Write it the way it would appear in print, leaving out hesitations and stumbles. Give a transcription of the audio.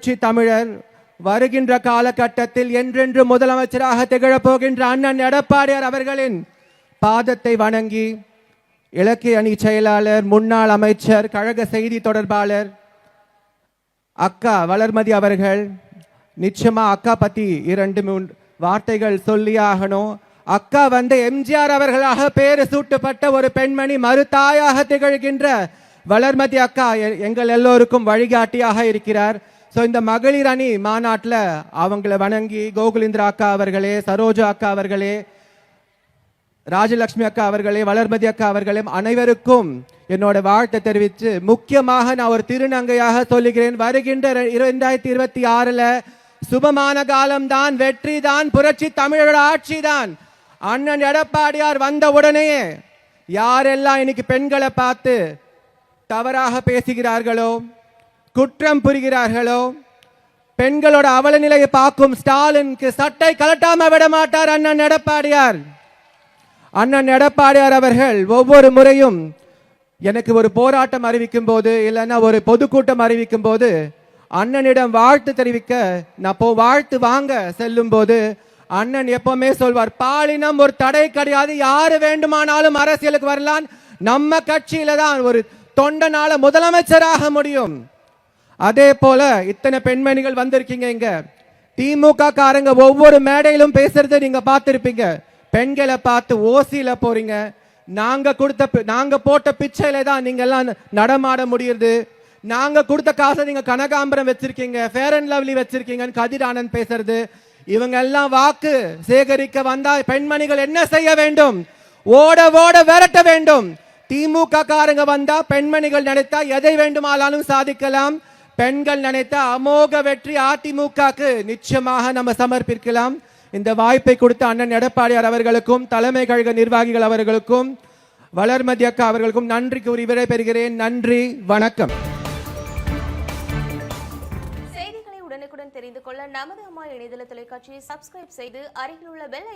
புரட்சி தமிழர் வருகின்ற காலகட்டத்தில் என்றென்று முதலமைச்சராக திகழப் போகின்ற அண்ணன் எடப்பாடியார் அவர்களின் பாதத்தை வணங்கி இலக்கிய அணி செயலாளர், முன்னாள் அமைச்சர், கழக செய்தி தொடர்பாளர் அக்கா வளர்மதி அவர்கள், நிச்சயமா அக்கா பத்தி 2-3 வார்த்தைகள் சொல்லி ஆகணும். அக்கா எம்ஜிஆர் அவர்களாக பேரு சூட்டப்பட்ட ஒரு பெண்மணி, மறுதாயாக திகழ்கின்ற வளர்மதி அக்கா எங்கள் எல்லோருக்கும் வழிகாட்டியாக இருக்கிறார். ஸோ இந்த மகளிர் அணி மாநாட்டில் அவங்களை வணங்கி கோகுலேந்திரா அக்கா அவர்களே, சரோஜா அக்கா அவர்களே, ராஜலட்சுமி அக்கா அவர்களே, வளர்மதி அக்கா அவர்களே அனைவருக்கும் என்னோட வாழ்த்தை தெரிவித்து, முக்கியமாக நான் ஒரு திருநங்கையாக சொல்லுகிறேன். வருகின்ற 2026 சுபமான காலம்தான், வெற்றி தான், புரட்சி தமிழோட ஆட்சி தான். அண்ணன் எடப்பாடியார் வந்த உடனேயே யாரெல்லாம் இன்னைக்கு பெண்களை பார்த்து தவறாக பேசுகிறார்களோ, குற்றம் புரிகிறார்களோ, பெண்களோட அவல நிலையை பார்க்கும் ஸ்டாலினுக்கு சட்டை கலட்டாம விட மாட்டார் அண்ணன் எடப்பாடியார். அண்ணன் எடப்பாடியார் அவர்கள் ஒவ்வொரு முறையும் எனக்கு ஒரு போராட்டம் அறிவிக்கும் போது, இல்லைன்னா ஒரு பொதுக்கூட்டம் அறிவிக்கும் போது, அண்ணனிடம் வாழ்த்து தெரிவிக்க நான் வாழ்த்து வாங்க செல்லும் போது அண்ணன் எப்பவுமே சொல்வார், பாலினம் ஒரு தடை கிடையாது, யாரு வேண்டுமானாலும் அரசியலுக்கு வரலாம், நம்ம கட்சியில தான் ஒரு தொண்டனால முதலமைச்சராக முடியும். அதே போல இத்தனை பெண்மணிகள் வந்திருக்கீங்க. இங்க திமுக காரங்க ஒவ்வொரு மேடையிலும் பேசுறதை நீங்க பார்த்திருப்பீங்க. பெண்களை பார்த்து ஓசியில போறீங்க. நாங்க போட்ட பிச்சையில தான் நீங்க எல்லாம் நடமாட முடியுது. நாங்க கொடுத்த காசை நீங்க கனகாம்பரம் வச்சிருக்கீங்க, fair and lovely வச்சிருக்கீங்கன்னு Kathir Anand பேசுறது. இவங்க எல்லாம் வாக்கு சேகரிக்க வந்தா பெண்மணிகள் என்ன செய்ய வேண்டும்? ஓட ஓட விரட்ட வேண்டும். திமுக காரங்க வந்தா பெண்மணிகள் நினைத்தா எதை வேண்டுமானாலும் சாதிக்கலாம். பெண்கள் நினைத்தா அமோக வெற்றி அதிமுகக்கு நிச்சயமாக நம்ம சமர்ப்பிக்கலாம். இந்த வாய்ப்பை கொடுத்த அண்ணன் எடப்பாடியார் அவர்களுக்கும், தலைமை கழக நிர்வாகிகள் அவர்களுக்கும், வளர்மதி அக்கா அவர்களுக்கும் நன்றி கூறி விடைபெறுகிறேன். நன்றி, வணக்கம். செய்திகளை உடனுக்குடன் தெரிந்து கொள்ள நமது அம்மா இணையதள தொலைக்காட்சியை சப்ஸ்கிரைப் செய்து அருகில் உள்ள பெல்